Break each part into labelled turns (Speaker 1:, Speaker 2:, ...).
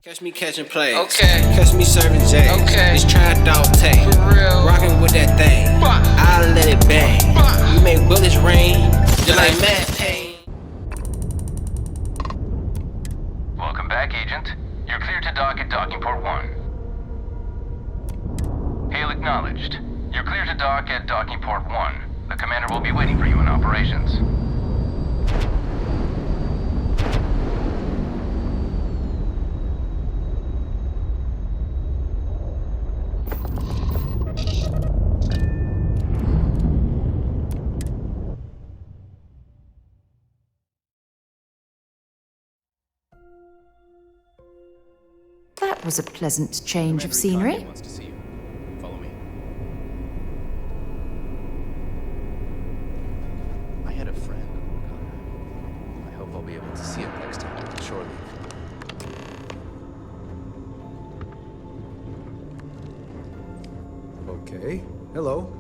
Speaker 1: Catch me catching plays.
Speaker 2: Okay.
Speaker 1: Catch me serving J's.
Speaker 2: Okay.
Speaker 1: It's trying dog tag.
Speaker 2: For real.
Speaker 1: Rockin' with that thing. I'll let it bang. We make bullets rain. Just like Matt Payne.
Speaker 3: Welcome back, Agent. You're clear to dock at docking port 1. Hail acknowledged. You're clear to dock at docking port 1. The commander will be waiting for you in operations.
Speaker 4: That was a pleasant change of scenery.
Speaker 5: Wants to see you. Follow me. I had a friend. I hope I'll be able to see him next time on shore leave.
Speaker 6: Okay. Hello.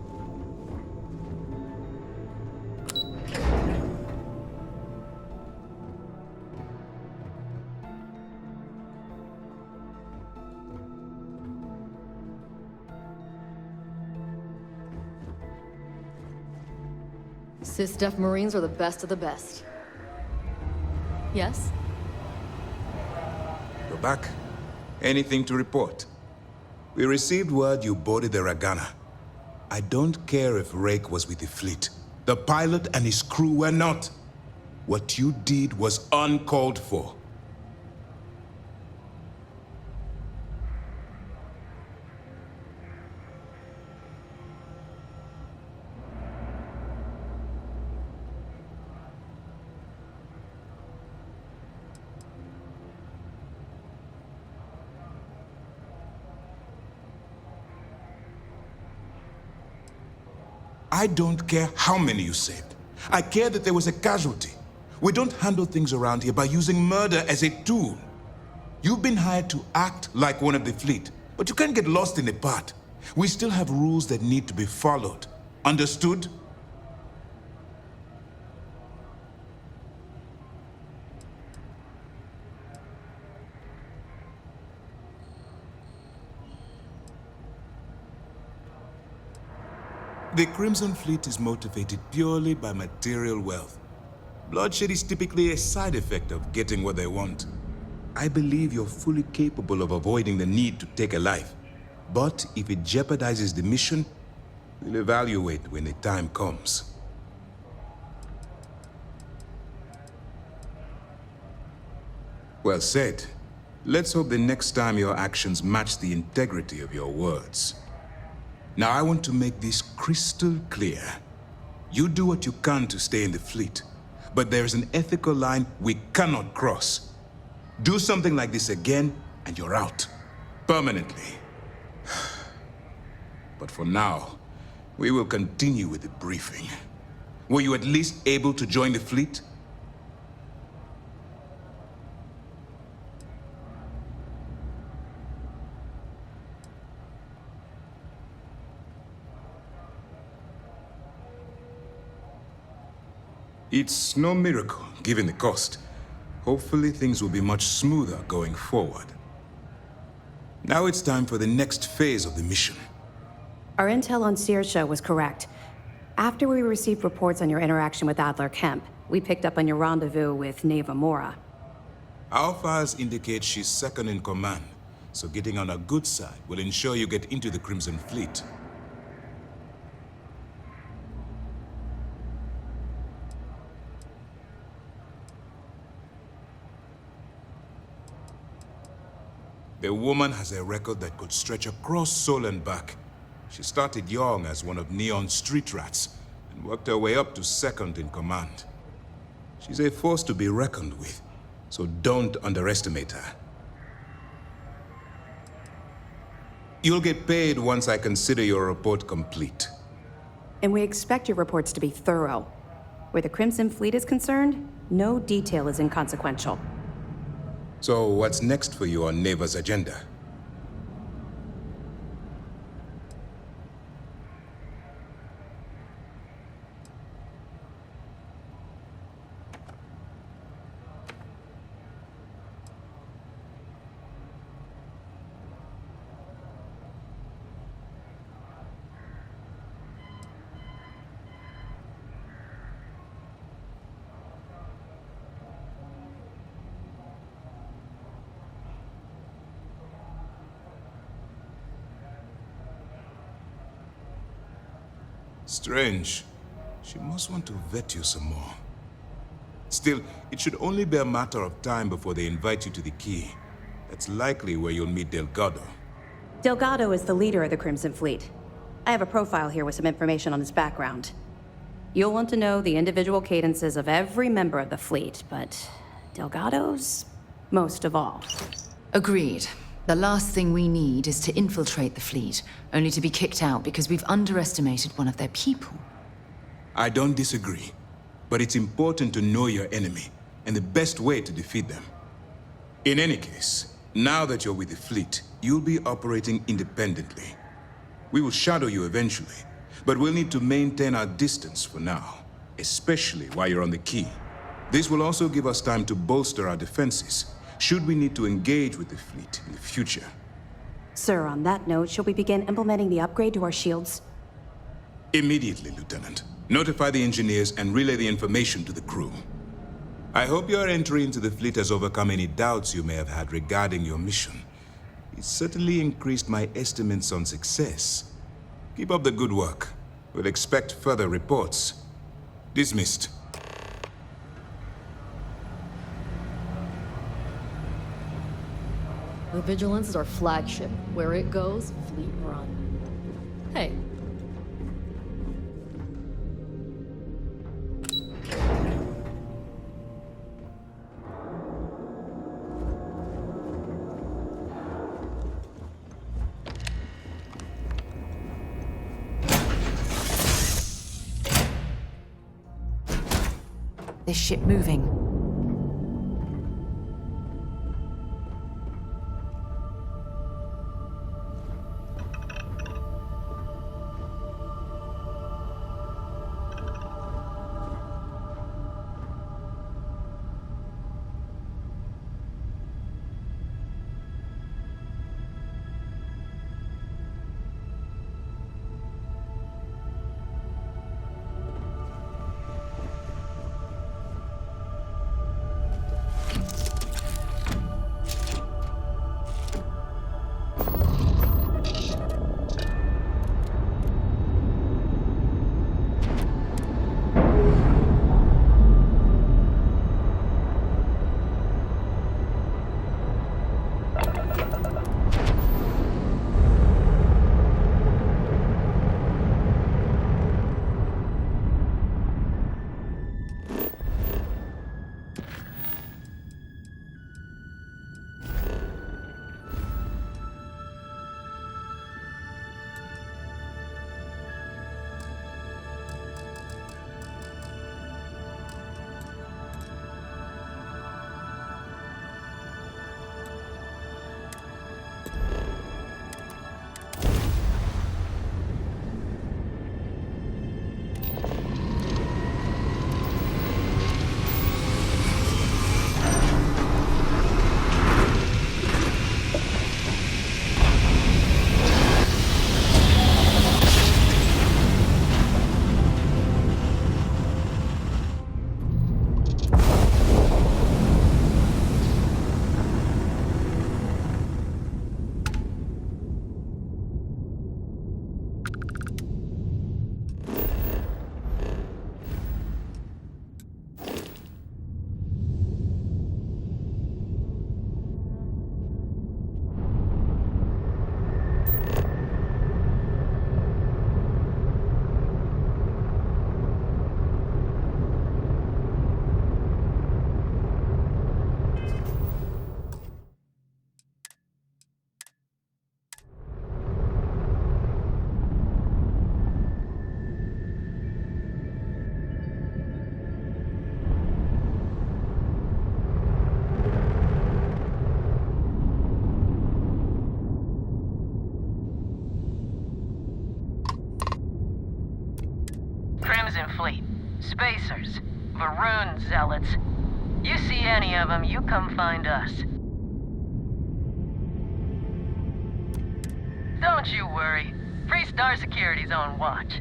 Speaker 7: Sys-Def Marines are the best of the best. Yes?
Speaker 8: You're back. Anything to report? We received word you boarded the Ragana. I don't care if Rake was with the fleet. The pilot and his crew were not. What you did was uncalled for. I don't care how many you saved. I care that there was a casualty. We don't handle things around here by using murder as a tool. You've been hired to act like one of the fleet, but you can't get lost in the part. We still have rules that need to be followed. Understood? The Crimson Fleet is motivated purely by material wealth. Bloodshed is typically a side effect of getting what they want. I believe you're fully capable of avoiding the need to take a life. But if it jeopardizes the mission, we'll evaluate when the time comes. Well said. Let's hope the next time your actions match the integrity of your words. Now, I want to make this crystal clear. You do what you can to stay in the fleet, but there's an ethical line we cannot cross. Do something like this again, and you're out. Permanently. But for now, we will continue with the briefing. Were you at least able to join the fleet? It's no miracle, given the cost. Hopefully things will be much smoother going forward. Now it's time for the next phase of the mission.
Speaker 9: Our intel on Saoirse was correct. After we received reports on your interaction with Adler Kemp, we picked up on your rendezvous with Neva Mora.
Speaker 8: Our files indicate she's second in command, so getting on her good side will ensure you get into the Crimson Fleet. The woman has a record that could stretch across Sol and back. She started young as one of Neon's street rats and worked her way up to second in command. She's a force to be reckoned with, so don't underestimate her. You'll get paid once I consider your report complete.
Speaker 9: And we expect your reports to be thorough. Where the Crimson Fleet is concerned, no detail is inconsequential.
Speaker 8: So what's next for you on Neva's agenda? Strange. She must want to vet you some more. Still, it should only be a matter of time before they invite you to the Key. That's likely where you'll meet Delgado.
Speaker 9: Delgado is the leader of the Crimson Fleet. I have a profile here with some information on his background. You'll want to know the individual cadences of every member of the fleet, but Delgado's most of all.
Speaker 4: Agreed. The last thing we need is to infiltrate the fleet, only to be kicked out because we've underestimated one of their people.
Speaker 8: I don't disagree, but it's important to know your enemy and the best way to defeat them. In any case, now that you're with the fleet, you'll be operating independently. We will shadow you eventually, but we'll need to maintain our distance for now, especially while you're on the Key. This will also give us time to bolster our defenses, should we need to engage with the fleet in the future.
Speaker 9: Sir, on that note, shall we begin implementing the upgrade to our shields?
Speaker 8: Immediately, Lieutenant. Notify the engineers and relay the information to the crew. I hope your entry into the fleet has overcome any doubts you may have had regarding your mission. It certainly increased my estimates on success. Keep up the good work. We'll expect further reports. Dismissed.
Speaker 7: The Vigilance is our flagship. Where it goes, fleet run. Hey.
Speaker 4: This ship moving.
Speaker 2: Crimson Fleet, Spacers, Varun Zealots. You see any of them, you come find us. Don't you worry. Freestar Security's on watch.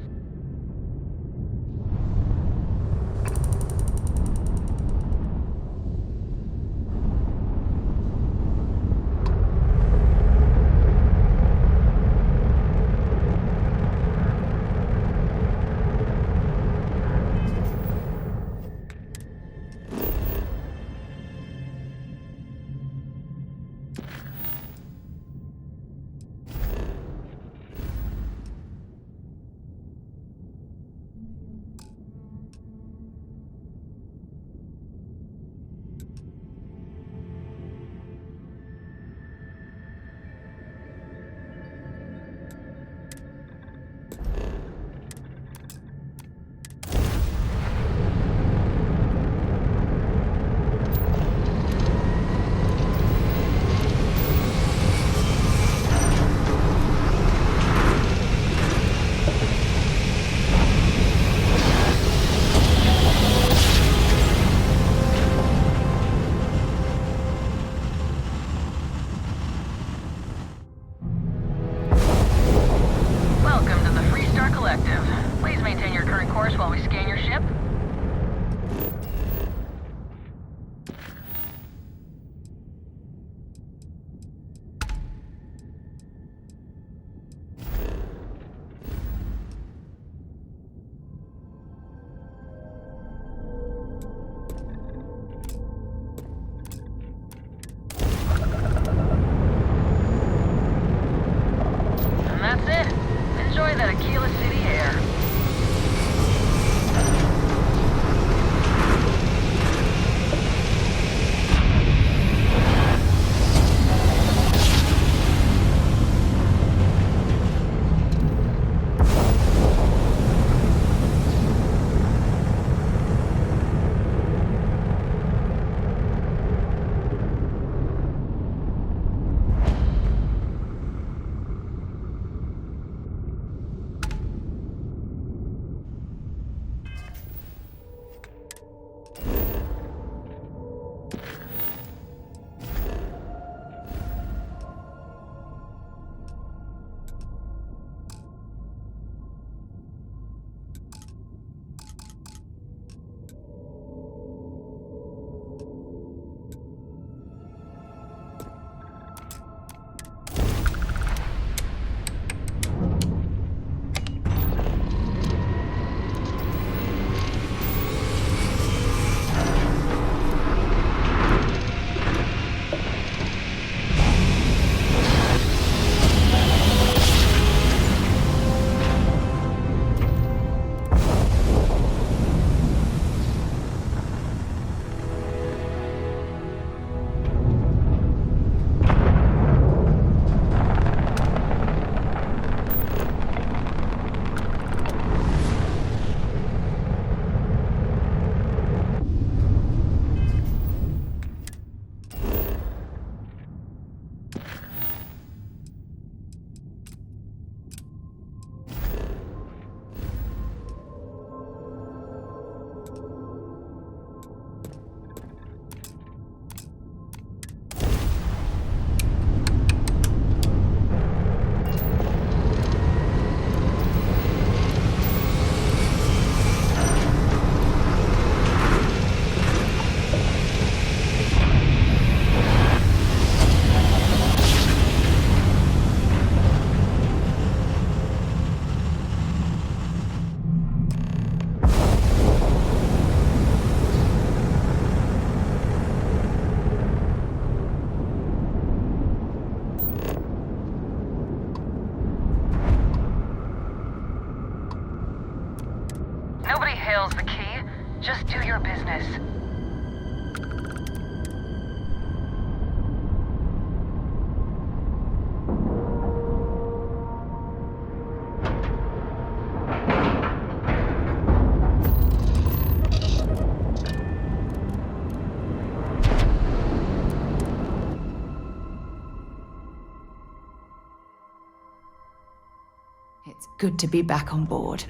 Speaker 4: It's good to be back on board.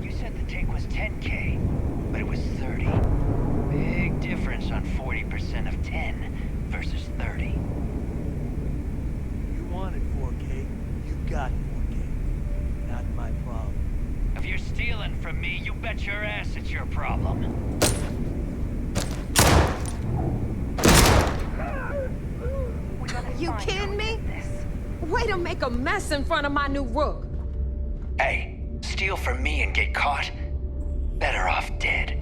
Speaker 6: You said the take was 10K, but it was 30. Big difference on 40% of 10 versus 30.
Speaker 10: You wanted 4K, you got 4K. Not my problem.
Speaker 6: If you're stealing from me, you bet your ass it's your problem.
Speaker 11: You kidding me? Way to make a mess in front of my new rook.
Speaker 6: Hey, steal from me and get caught? Better off dead.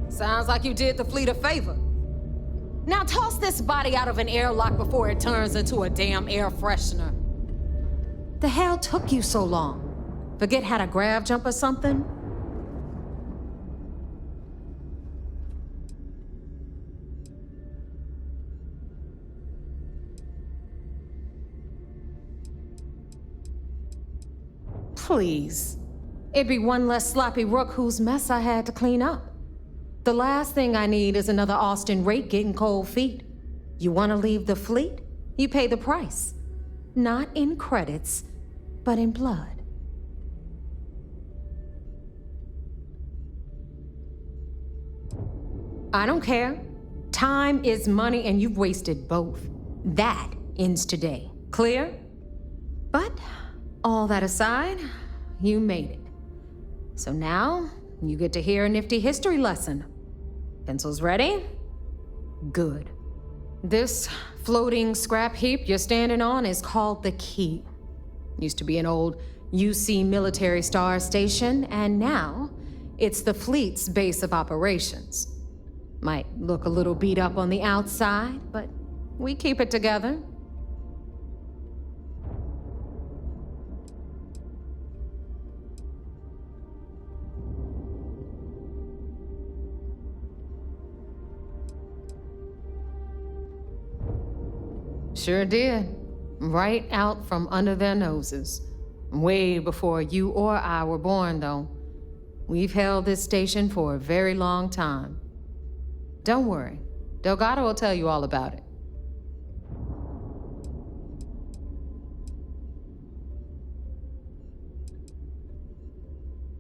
Speaker 11: Sounds like you did the fleet a favor. Now toss this body out of an airlock before it turns into a damn air freshener. The hell took you so long? Forget how to grav jump or something? Please. It'd be one less sloppy rook whose mess I had to clean up. The last thing I need is another Austin rake getting cold feet. You want to leave the fleet? You pay the price. Not in credits, but in blood. I don't care. Time is money and you've wasted both. That ends today. Clear? But all that aside, you made it. So now, you get to hear a nifty history lesson. Pencils ready? Good. This floating scrap heap you're standing on is called the Key. Used to be an old UC military star station, and now it's the fleet's base of operations. Might look a little beat up on the outside, but we keep it together. Sure did. Right out from under their noses. Way before you or I were born, though. We've held this station for a very long time. Don't worry. Delgado will tell you all about it.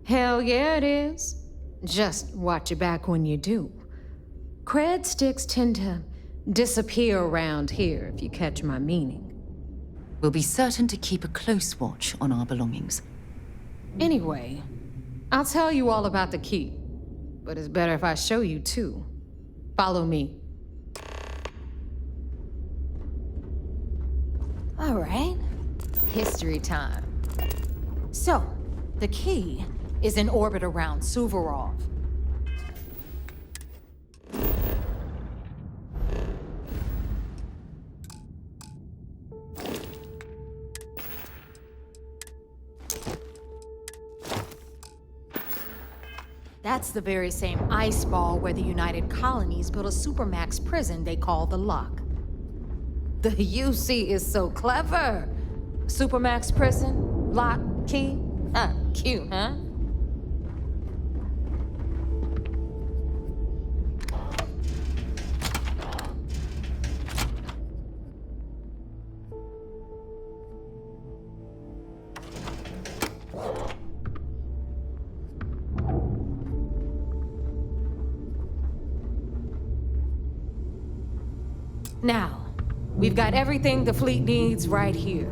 Speaker 11: Hell yeah, it is. Just watch your back when you do. Cred sticks tend to disappear around here, if you catch my meaning.
Speaker 4: We'll be certain to keep a close watch on our belongings.
Speaker 11: Anyway, I'll tell you all about the Key, but it's better if I show you too. Follow me. All right, history time. So, the Key is in orbit around Suvorov. That's the very same ice ball where the United Colonies built a supermax prison they call the Lock. The UC is so clever. Supermax prison, lock, key. Cute, huh? Now, we've got everything the fleet needs right here.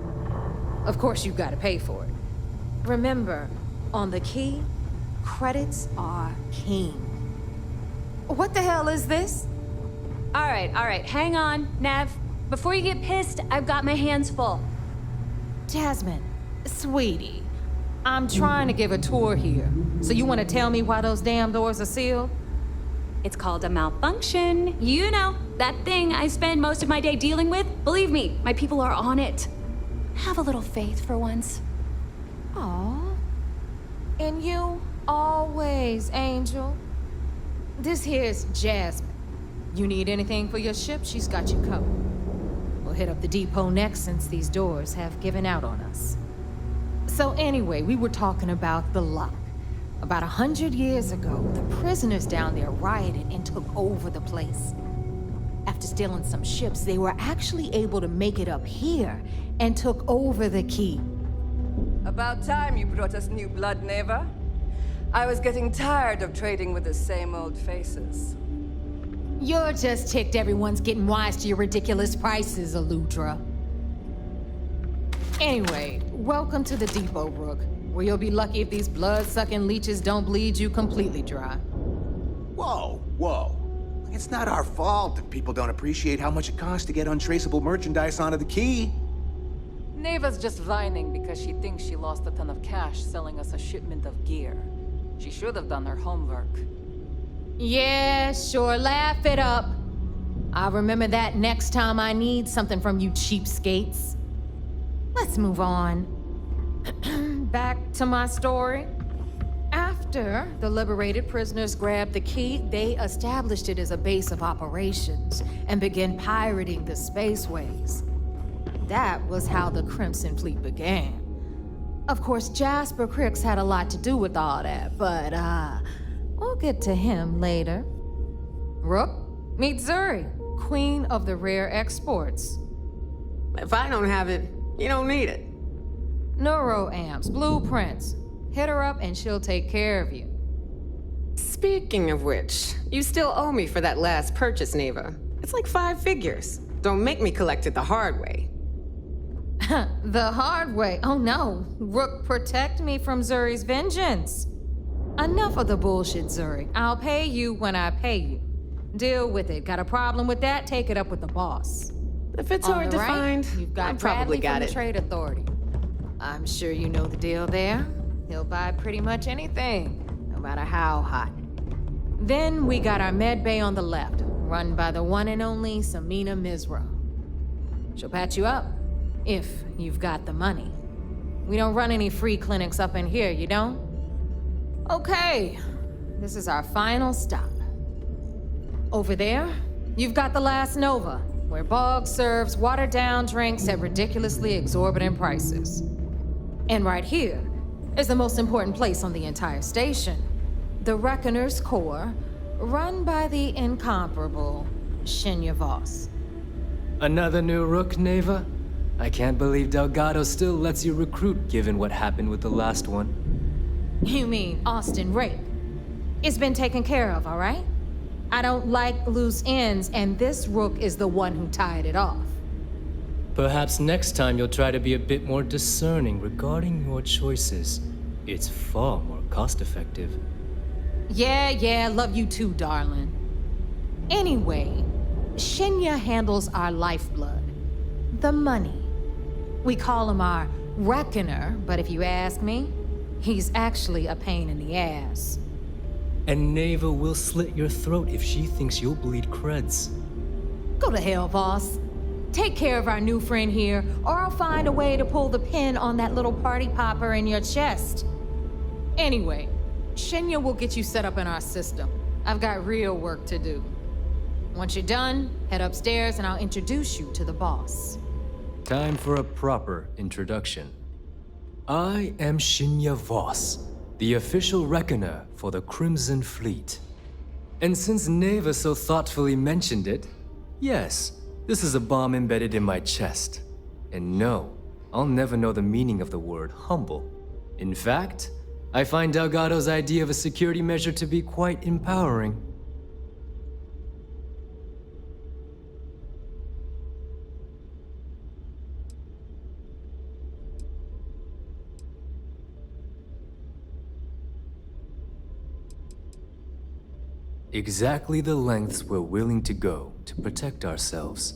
Speaker 11: Of course, you've got to pay for it. Remember, on the Key, credits are king. What the hell is this?
Speaker 12: All right, hang on, Nev. Before you get pissed, I've got my hands full.
Speaker 11: Jasmine, sweetie, I'm trying to give a tour here. So you want to tell me why those damn doors are sealed?
Speaker 12: It's called a malfunction. You know, that thing I spend most of my day dealing with. Believe me, my people are on it. Have a little faith for once.
Speaker 11: Aw. And you, always, Angel. This here's Jasmine. You need anything for your ship, she's got you covered. We'll hit up the depot next since these doors have given out on us. So anyway, we were talking about the Lock. About 100 years ago, the prisoners down there rioted and took over the place. After stealing some ships, they were actually able to make it up here and took over the Key.
Speaker 13: About time you brought us new blood, Neva. I was getting tired of trading with the same old faces.
Speaker 11: You're just ticked everyone's getting wise to your ridiculous prices, Aludra. Anyway, welcome to the depot, Rook, where you'll be lucky if these blood-sucking leeches don't bleed you completely dry.
Speaker 14: Whoa, whoa. It's not our fault that people don't appreciate how much it costs to get untraceable merchandise onto the quay.
Speaker 15: Neva's just whining because she thinks she lost a ton of cash selling us a shipment of gear. She should have done her homework.
Speaker 11: Yeah, sure, laugh it up. I'll remember that next time I need something from you cheapskates. Let's move on. Back to my story. After the liberated prisoners grabbed the key, they established it as a base of operations and began pirating the spaceways. That was how the Crimson Fleet began. Of course, Jasper Cricks had a lot to do with all that, but, we'll get to him later. Rook, meet Zuri, Queen of the Rare Exports.
Speaker 16: If I don't have it, you don't need it.
Speaker 11: Neuroamps, blueprints. Hit her up and she'll take care of you.
Speaker 16: Speaking of which, you still owe me for that last purchase, Neva. It's like 5 figures. Don't make me collect it the hard way.
Speaker 11: The hard way? Oh no. Rook, protect me from Zuri's vengeance. Enough of the bullshit, Zuri. I'll pay you when I pay you. Deal with it. Got a problem with that? Take it up with the boss.
Speaker 16: If it's
Speaker 11: On
Speaker 16: hard
Speaker 11: the
Speaker 16: to
Speaker 11: right,
Speaker 16: find,
Speaker 11: you've got
Speaker 16: I probably
Speaker 11: Bradley
Speaker 16: got
Speaker 11: from
Speaker 16: it.
Speaker 11: the Trade Authority. I'm sure you know the deal there. He'll buy pretty much anything, no matter how hot. Then we got our med bay on the left, run by the one and only Samina Mizra. She'll patch you up, if you've got the money. We don't run any free clinics up in here, you don't? Okay, this is our final stop. Over there, you've got the Last Nova, where Bog serves watered-down drinks at ridiculously exorbitant prices. And right here is the most important place on the entire station, the Reckoner's Core, run by the incomparable Shinya Voss.
Speaker 5: Another new Rook, Neva? I can't believe Delgado still lets you recruit given what happened with the last one.
Speaker 11: You mean Austin Rape? It's been taken care of, all right? I don't like loose ends, and this Rook is the one who tied it off.
Speaker 5: Perhaps next time you'll try to be a bit more discerning regarding your choices. It's far more cost-effective.
Speaker 11: Yeah, love you too, darling. Anyway, Shinya handles our lifeblood, the money. We call him our Reckoner, but if you ask me, he's actually a pain in the ass.
Speaker 5: And Neva will slit your throat if she thinks you'll bleed creds.
Speaker 11: Go to hell, boss. Take care of our new friend here, or I'll find a way to pull the pin on that little party popper in your chest. Anyway, Shinya will get you set up in our system. I've got real work to do. Once you're done, head upstairs and I'll introduce you to the boss.
Speaker 5: Time for a proper introduction. I am Shinya Voss, the official reckoner for the Crimson Fleet. And since Neva so thoughtfully mentioned it, yes, this is a bomb embedded in my chest. And no, I'll never know the meaning of the word humble. In fact, I find Delgado's idea of a security measure to be quite empowering. Exactly the lengths we're willing to go to protect ourselves.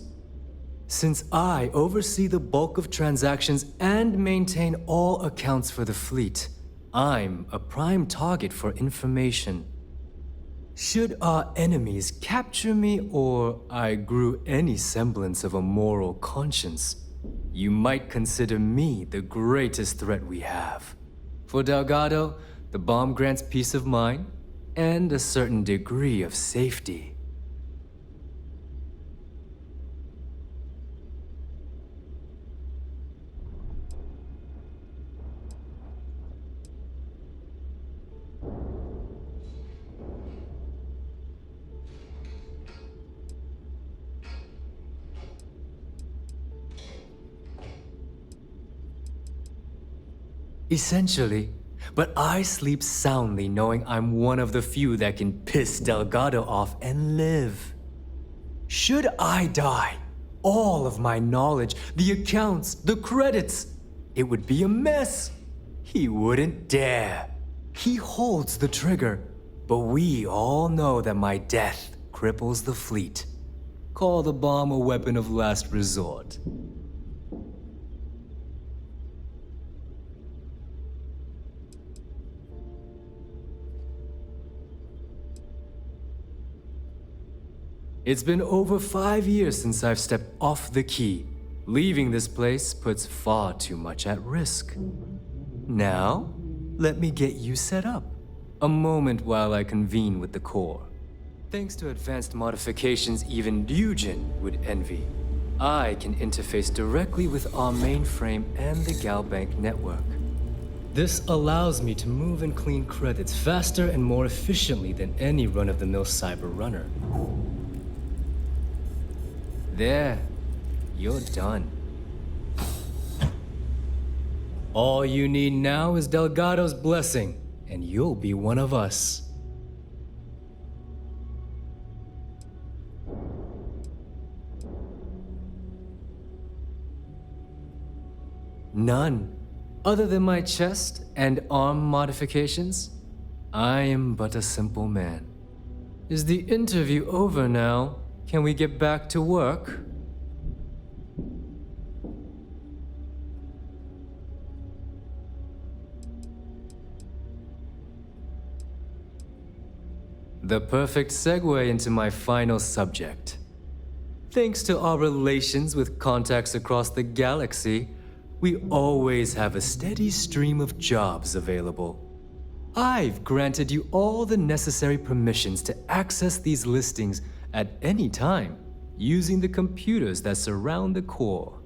Speaker 5: Since I oversee the bulk of transactions and maintain all accounts for the fleet, I'm a prime target for information. Should our enemies capture me or I grew any semblance of a moral conscience, you might consider me the greatest threat we have. For Delgado, the bomb grants peace of mind and a certain degree of safety. Essentially. But I sleep soundly knowing I'm one of the few that can piss Delgado off and live. Should I die, all of my knowledge, the accounts, the credits, it would be a mess. He wouldn't dare. He holds the trigger, but we all know that my death cripples the fleet. Call the bomb a weapon of last resort. It's been over 5 years since I've stepped off the key. Leaving this place puts far too much at risk. Now, let me get you set up. A moment while I convene with the core. Thanks to advanced modifications even Eugen would envy, I can interface directly with our mainframe and the Galbank network. This allows me to move and clean credits faster and more efficiently than any run-of-the-mill cyber runner. There, you're done. All you need now is Delgado's blessing, and you'll be one of us. None. Other than my chest and arm modifications, I am but a simple man. Is the interview over now? Can we get back to work? The perfect segue into my final subject. Thanks to our relations with contacts across the galaxy, we always have a steady stream of jobs available. I've granted you all the necessary permissions to access these listings at any time, using the computers that surround the core.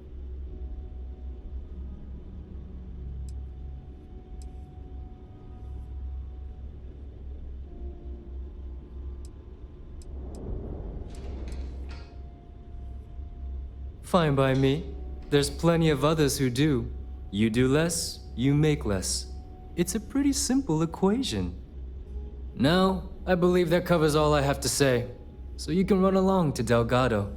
Speaker 5: Fine by me. There's plenty of others who do. You do less, you make less. It's a pretty simple equation. Now, I believe that covers all I have to say. So you can run along to Delgado.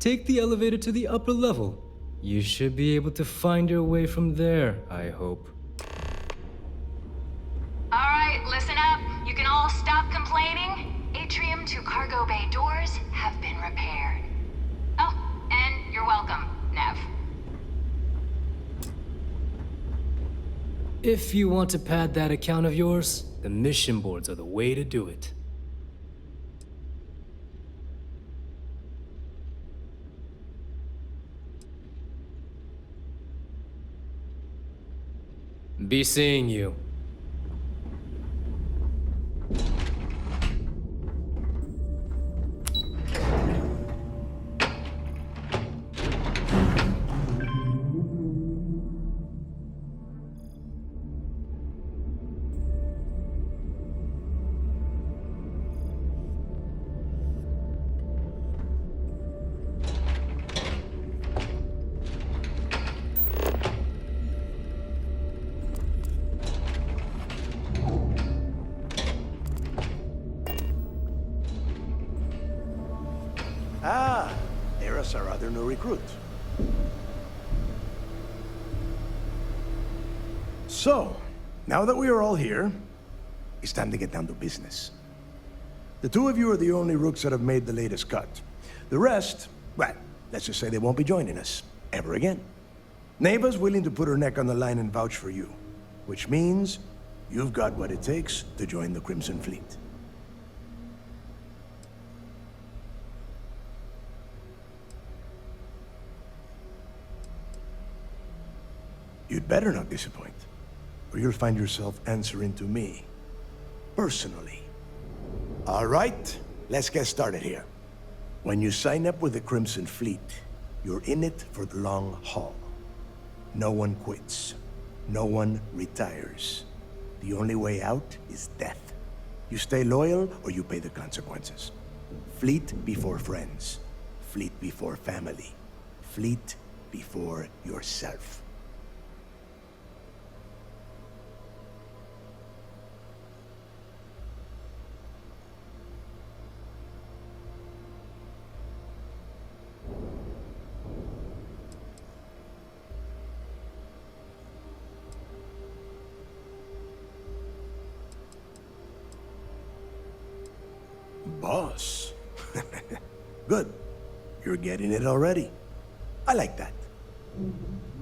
Speaker 5: Take the elevator to the upper level. You should be able to find your way from there, I hope.
Speaker 17: All right, listen up. You can all stop complaining. Atrium to cargo bay doors have been repaired. Oh, and you're welcome, Nev.
Speaker 5: If you want to pad that account of yours, the mission boards are the way to do it. Be seeing you.
Speaker 14: Ah, there's our other new recruit. So, now that we are all here, it's time to get down to business. The two of you are the only rooks that have made the latest cut. The rest, well, let's just say they won't be joining us ever again. Neva's willing to put her neck on the line and vouch for you, which means you've got what it takes to join the Crimson Fleet. You'd better not disappoint, or you'll find yourself answering to me, personally. All right, let's get started here. When you sign up with the Crimson Fleet, you're in it for the long haul. No one quits. No one retires. The only way out is death. You stay loyal, or you pay the consequences. Fleet before friends. Fleet before family. Fleet before yourself. boss. Good. You're getting it already. I like that.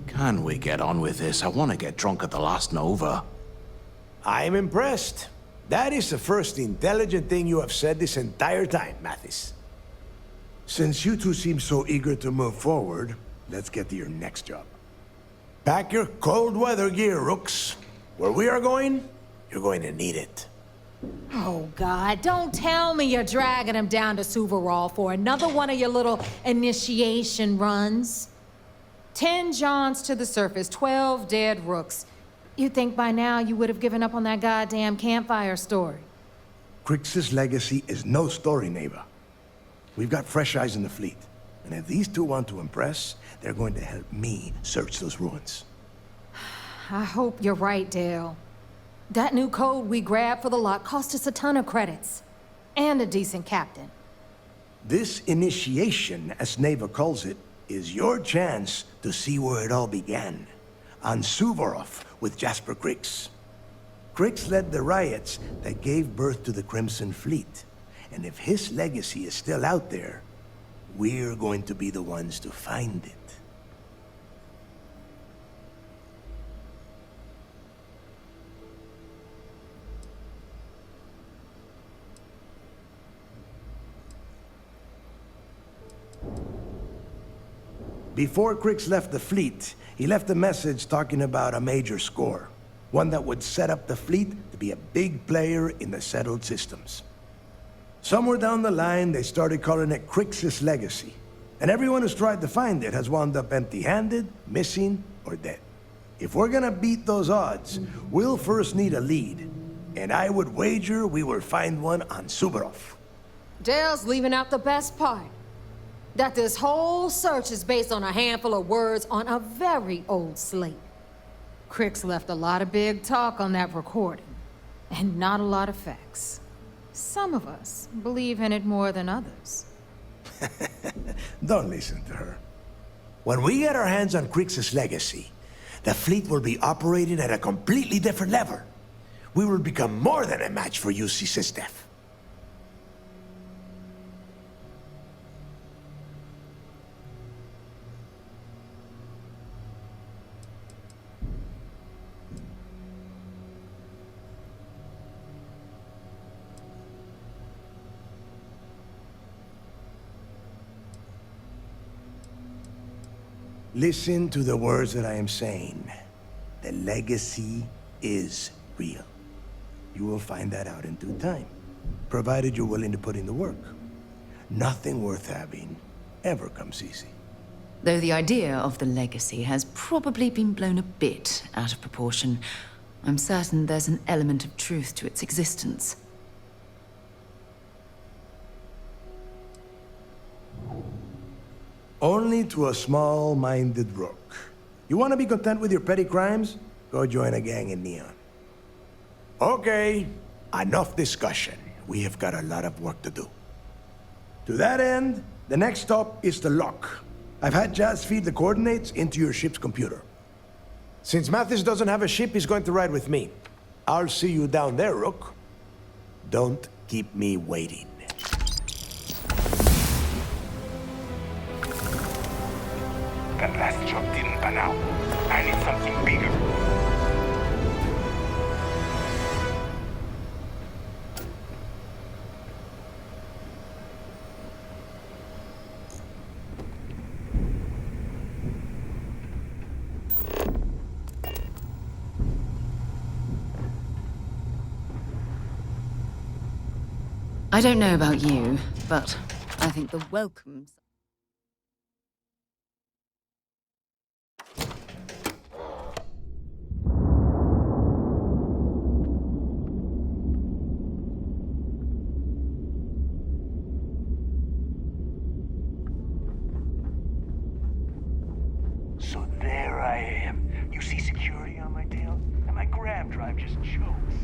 Speaker 18: Can we get on with this? I want to get drunk at the last Nova.
Speaker 14: I'm impressed. That is the first intelligent thing you have said this entire time, Mathis. Since you two seem so eager to move forward, let's get to your next job. Pack your cold weather gear, Rooks. Where we are going, you're going to need it.
Speaker 11: Oh, God, don't tell me you're dragging him down to Suvorov for another one of your little initiation runs. 10 Johns to the surface, 12 dead Rooks. You'd think by now you would have given up on that goddamn campfire story.
Speaker 14: Crix's legacy is no story, Neva. We've got fresh eyes in the fleet. And if these two want to impress, they're going to help me search those ruins.
Speaker 11: I hope you're right, Dale. That new code we grabbed for the lot cost us a ton of credits. And a decent captain.
Speaker 14: This initiation, as Neva calls it, is your chance to see where it all began. On Suvorov with Jasper Crix. Crix led the riots that gave birth to the Crimson Fleet. And if his legacy is still out there, we're going to be the ones to find it. Before Crix left the fleet, he left a message talking about a major score. One that would set up the fleet to be a big player in the settled systems. Somewhere down the line, they started calling it Crix's legacy. And everyone who's tried to find it has wound up empty-handed, missing, or dead. If we're gonna beat those odds, we'll first need a lead. And I would wager we will find one on Suvorov.
Speaker 11: Dale's leaving out the best part. That this whole search is based on a handful of words on a very old slate. Crix left a lot of big talk on that recording, and not a lot of facts. Some of us believe in it more than others.
Speaker 14: Don't listen to her. When we get our hands on Crix's legacy, the fleet will be operating at a completely different level. We will become more than a match for UC Systef. Listen to the words that I am saying. The legacy is real. You will find that out in due time, provided you're willing to put in the work. Nothing worth having ever comes easy.
Speaker 4: Though the idea of the legacy has probably been blown a bit out of proportion, I'm certain there's an element of truth to its existence.
Speaker 14: Only to a small-minded rook. You want to be content with your petty crimes? Go join a gang in Neon. Okay, enough discussion. We have got a lot of work to do. To that end, the next stop is the lock. I've had Jazz feed the coordinates into your ship's computer. Since Mathis doesn't have a ship, he's going to ride with me. I'll see you down there, Rook. Don't keep me waiting.
Speaker 19: That last job didn't pan out. I need something bigger.
Speaker 4: I don't know about you, but I think the welcomes...
Speaker 6: So there I am. You see security on my tail? And my grab drive just chokes.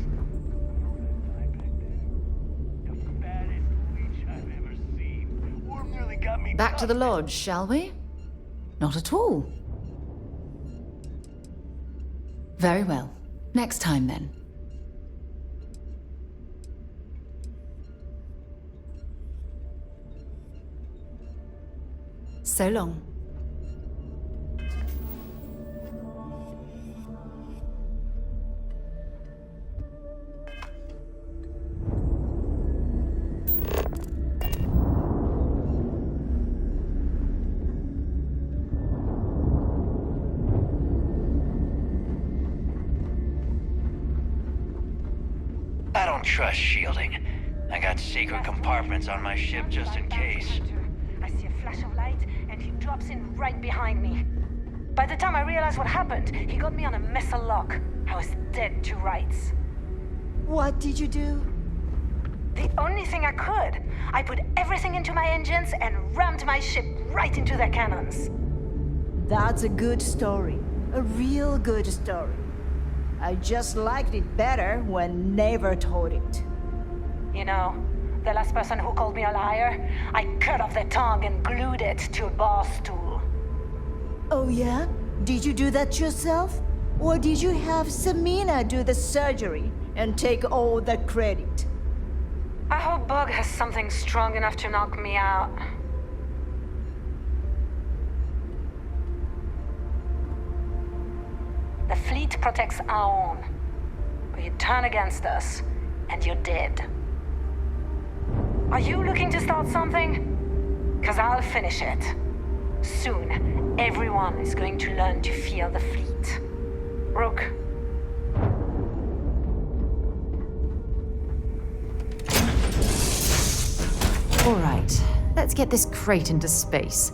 Speaker 4: Back to the lodge, shall we? Not at all. Very well. Next time, then. So long.
Speaker 6: I don't trust shielding. I got secret compartments on my ship just in case.
Speaker 20: I see a flash of light, and he drops in right behind me. By the time I realized what happened, he got me on a missile lock. I was dead to rights.
Speaker 21: What did you do?
Speaker 20: The only thing I could. I put everything into my engines and rammed my ship right into their cannons.
Speaker 21: That's a good story. A real good story. I just liked it better when Never told it.
Speaker 20: You know, the last person who called me a liar, I cut off their tongue and glued it to a bar stool.
Speaker 21: Oh yeah? Did you do that yourself? Or did you have Samina do the surgery and take all the credit?
Speaker 20: I hope Bug has something strong enough to knock me out. The fleet protects our own. But you turn against us, and you're dead. Are you looking to start something? 'Cause I'll finish it. Soon, everyone is going to learn to fear the fleet. Rook.
Speaker 4: All right, let's get this crate into space.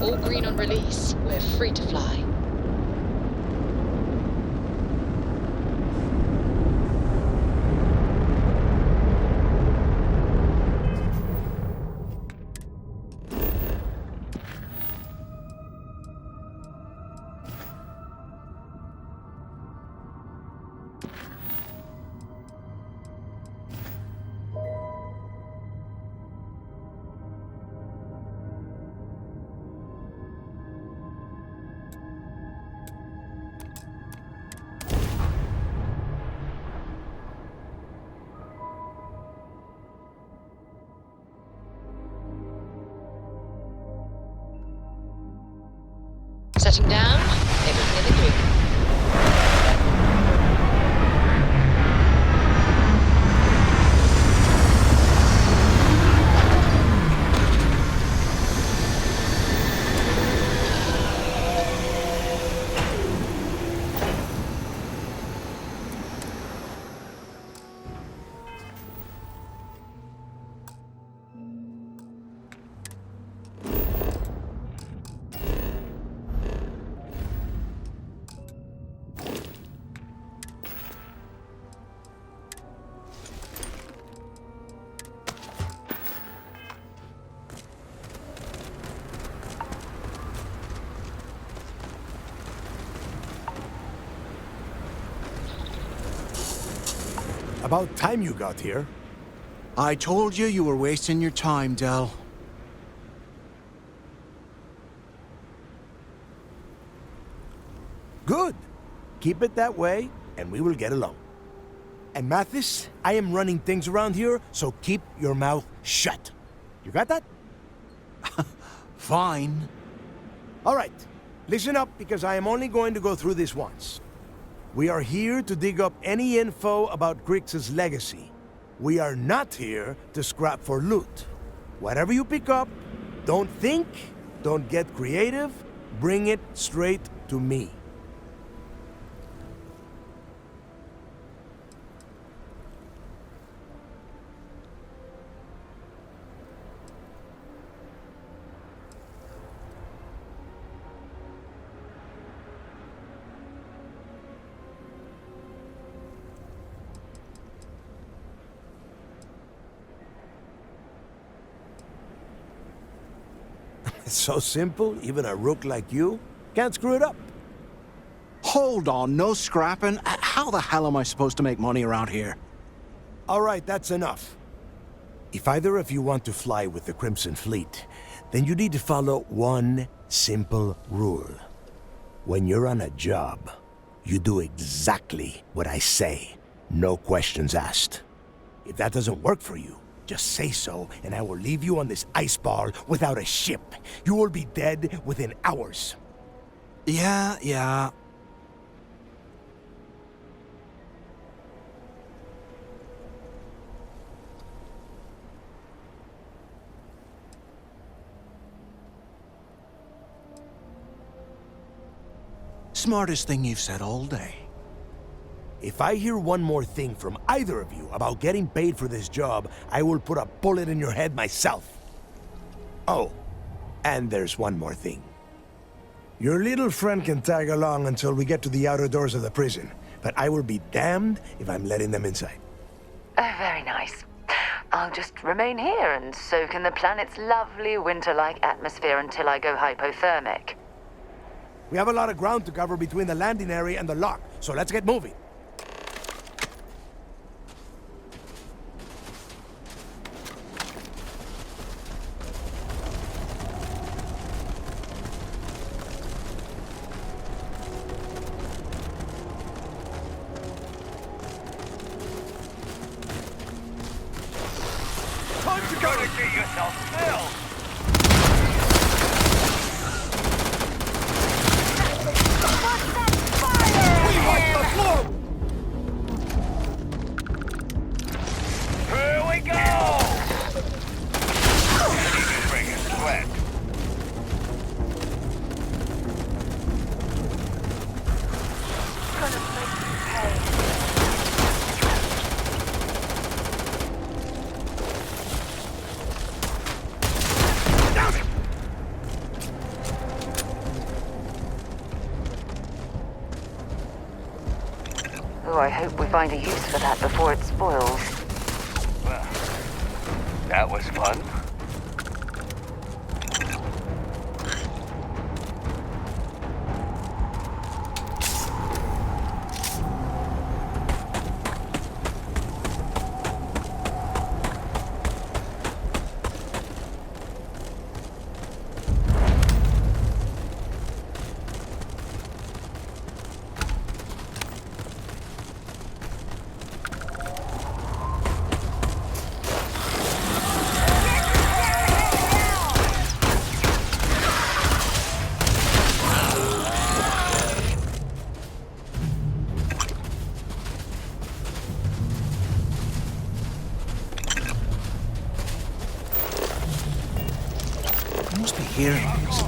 Speaker 22: All green on release. We're free to fly. Setting down, everything in the green.
Speaker 14: About time you got here.
Speaker 18: I told you you were wasting your time, Del.
Speaker 14: Good. Keep it that way, and we will get along. And Mathis, I am running things around here, so keep your mouth shut. You got that?
Speaker 18: Fine.
Speaker 14: All right. Listen up, because I am only going to go through this once. We are here to dig up any info about Grix's legacy. We are not here to scrap for loot. Whatever you pick up, don't think, don't get creative, bring it straight to me. It's so simple, even a rook like you can't screw it up.
Speaker 18: Hold on, no scrapping? How the hell am I supposed to make money around here?
Speaker 14: All right, that's enough. If either of you want to fly with the Crimson Fleet, then you need to follow one simple rule. When you're on a job, you do exactly what I say, no questions asked. If that doesn't work for you, just say so, and I will leave you on this ice ball without a ship. You will be dead within hours.
Speaker 18: Yeah. Smartest thing you've said all day.
Speaker 14: If I hear one more thing from either of you about getting paid for this job, I will put a bullet in your head myself. Oh, and there's one more thing. Your little friend can tag along until we get to the outer doors of the prison, but I will be damned if I'm letting them inside.
Speaker 4: Very nice. I'll just remain here and soak in the planet's lovely winter-like atmosphere until I go hypothermic.
Speaker 14: We have a lot of ground to cover between the landing area and the lock, so let's get moving.
Speaker 19: Gotta get yourself filled!
Speaker 14: We wipe the floor!
Speaker 19: Here we go! You can bring a sweat.
Speaker 21: Gonna make you pay.
Speaker 4: Oh, I hope we find a use for that before it spoils.
Speaker 19: Well, that was fun.
Speaker 18: Must be hearing this.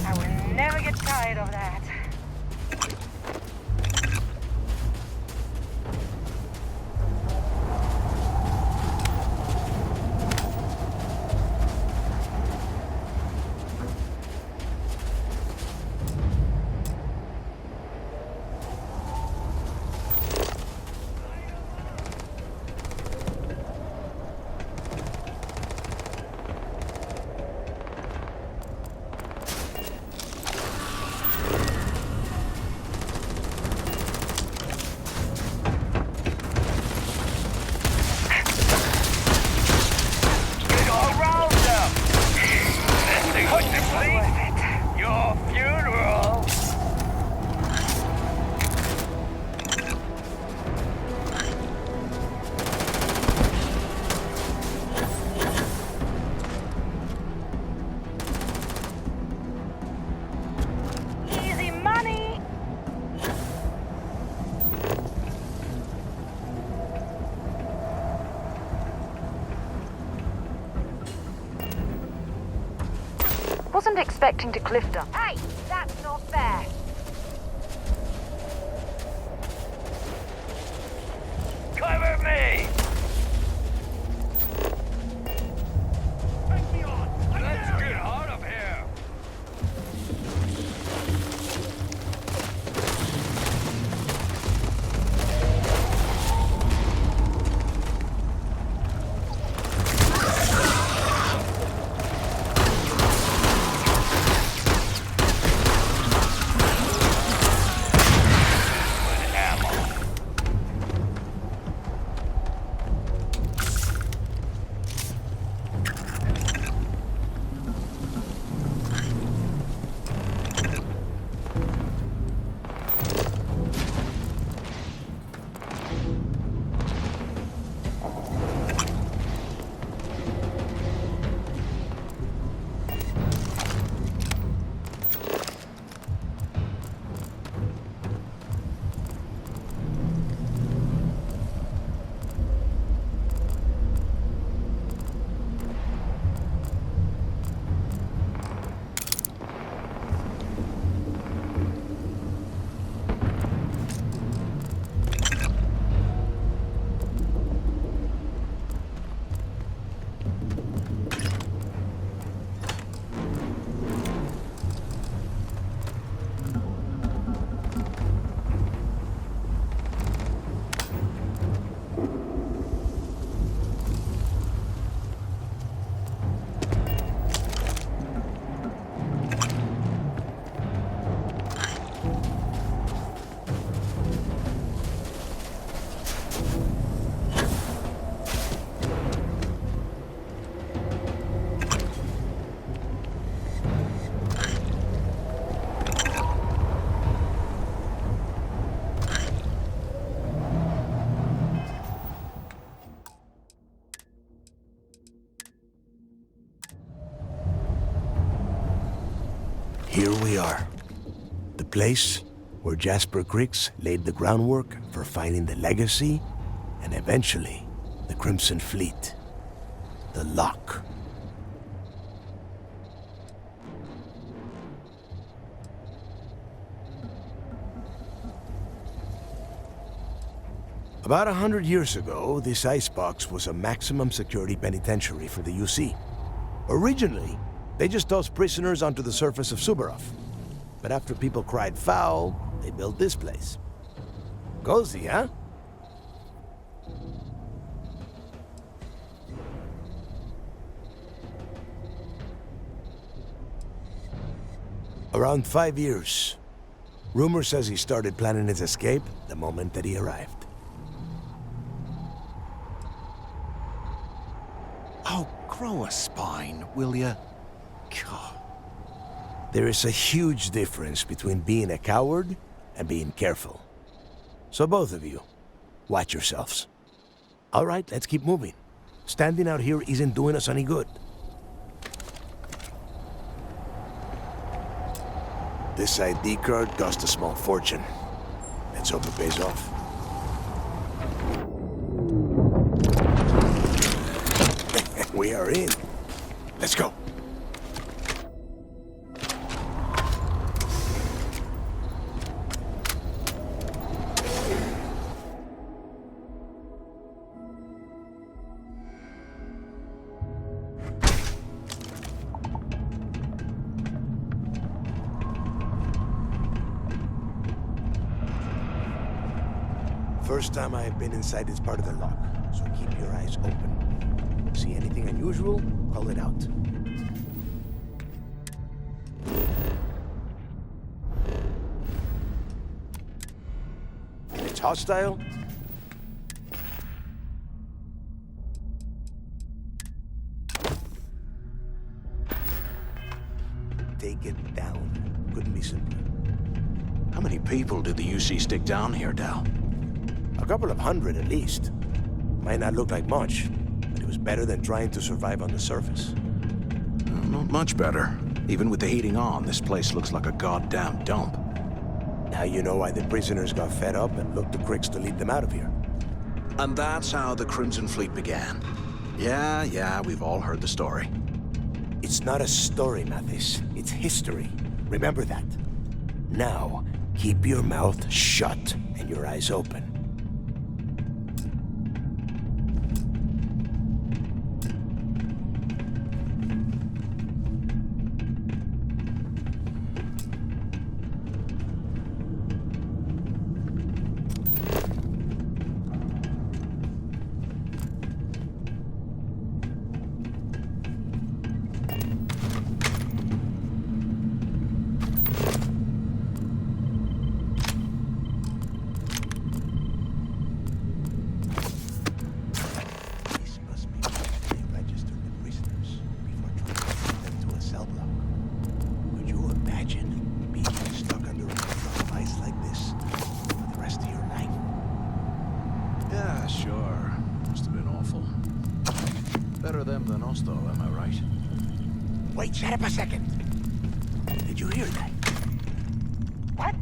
Speaker 21: I will never get tired of that.
Speaker 1: wasn't expecting to cliff dump. Hey, that's not fair.
Speaker 19: Cover me! Let's get out of here!
Speaker 14: Here we are. The place where Jasper Griggs laid the groundwork for finding the legacy and eventually the Crimson Fleet. The Lock. About 100 years ago, this icebox was a maximum security penitentiary for the UC. Originally, they just tossed prisoners onto the surface of Subaroff. But after people cried foul, they built this place. Cozy, huh? Around 5 years. Rumor says he started planning his escape the moment that he arrived.
Speaker 18: Oh, grow a spine, will ya? God.
Speaker 14: There is a huge difference between being a coward and being careful. So both of you, watch yourselves. All right, let's keep moving. Standing out here isn't doing us any good. This ID card cost a small fortune. Let's hope it pays off. We are in. Let's go. First time I have been inside this part of the lock, so keep your eyes open. See anything unusual, call it out. If it's hostile, take it down. Couldn't be simpler.
Speaker 18: How many people did the UC stick down here, Dal?
Speaker 14: A couple of hundred at least. Might not look like much, but it was better than trying to survive on the surface.
Speaker 18: Not much better. Even with the heating on, this place looks like a goddamn dump.
Speaker 14: Now you know why the prisoners got fed up and looked to Griggs to lead them out of here.
Speaker 18: And that's how the Crimson Fleet began. Yeah, we've all heard the story.
Speaker 14: It's not a story, Mathis. It's history. Remember that. Now, keep your mouth shut and your eyes open.
Speaker 18: Yeah, sure. Must have been awful. Better them than us, though, am I right?
Speaker 14: Wait, shut up a second. Did you hear that?
Speaker 20: What?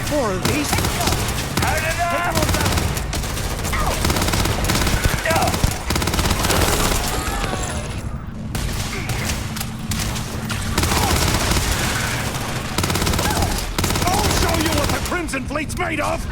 Speaker 18: Four of these?
Speaker 19: I'll show you what the Crimson Fleet's made of!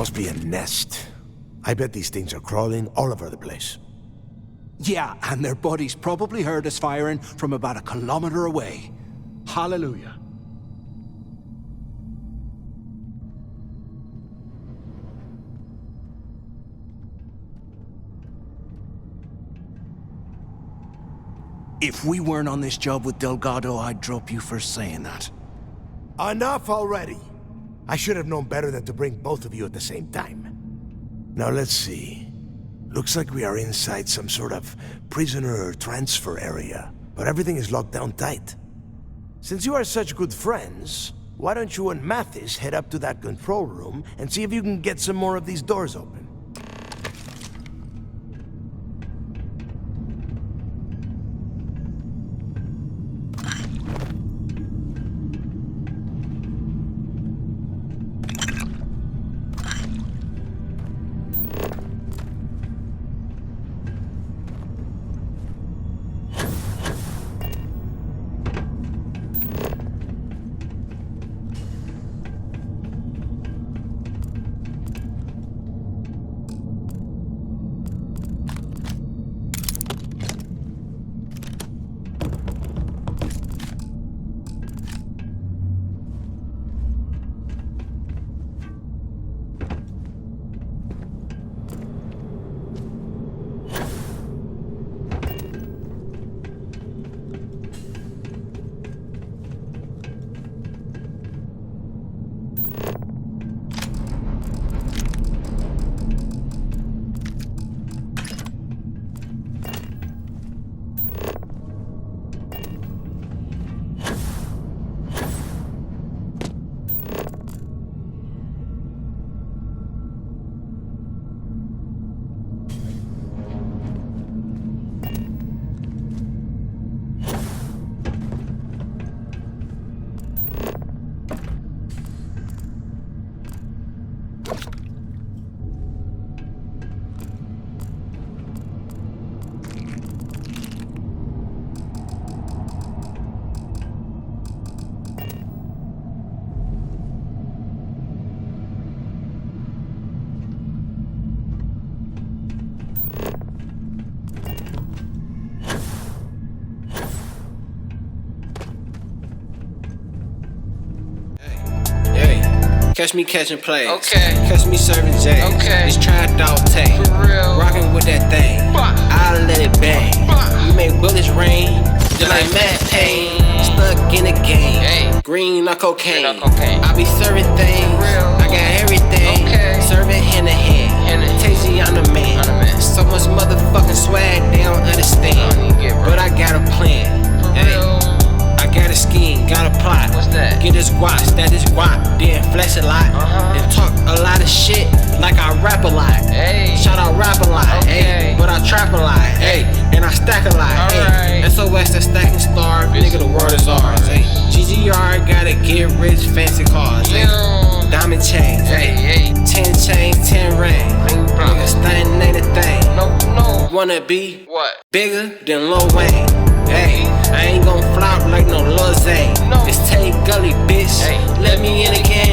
Speaker 14: Must be a nest. I bet these things are crawling all over the place.
Speaker 18: Yeah, and their buddies probably heard us firing from about 1 kilometer away. Hallelujah. If we weren't on this job with Delgado, I'd drop you for saying that.
Speaker 14: Enough already! I should have known better than to bring both of you at the same time. Now let's see. Looks like we are inside some sort of prisoner transfer area, but everything is locked down tight. Since you are such good friends, why don't you and Mathis head up to that control room and see if you can get some more of these doors open?
Speaker 3: Catch me catching plays. Okay. Catch me serving J's. Okay. This trap dog tank. For real. Rockin' with that thing. I'll let it bang. We make bullets rain. Just like Matt Payne. Stuck in the game. Hey. Green or cocaine. I be serving things. I got everything. Okay. Serving hand to hand. Tasty on the man. So much motherfucking swag they don't understand. But I got a plan. Hey. I got a scheme, got a plot. What's that? Get this guap, stat this guap, then flex a lot. Then talk a lot of shit like I rap a lot. Hey. Shout out rap a lot, okay. But I trap a lot, hey. And I stack a lot, hey. SOS the stacking star, nigga the world is ours, hey. GGR gotta get rich, fancy cars, hey. Diamond chains, hey. 10 chains, 10 rings. Nigga stunning ain't a thing. No. Wanna be what? Bigger than Lil Wayne. Hey, I ain't gon' flop like no Lil Zane. No. It's Tay Gully, bitch. Hey. Let me in again.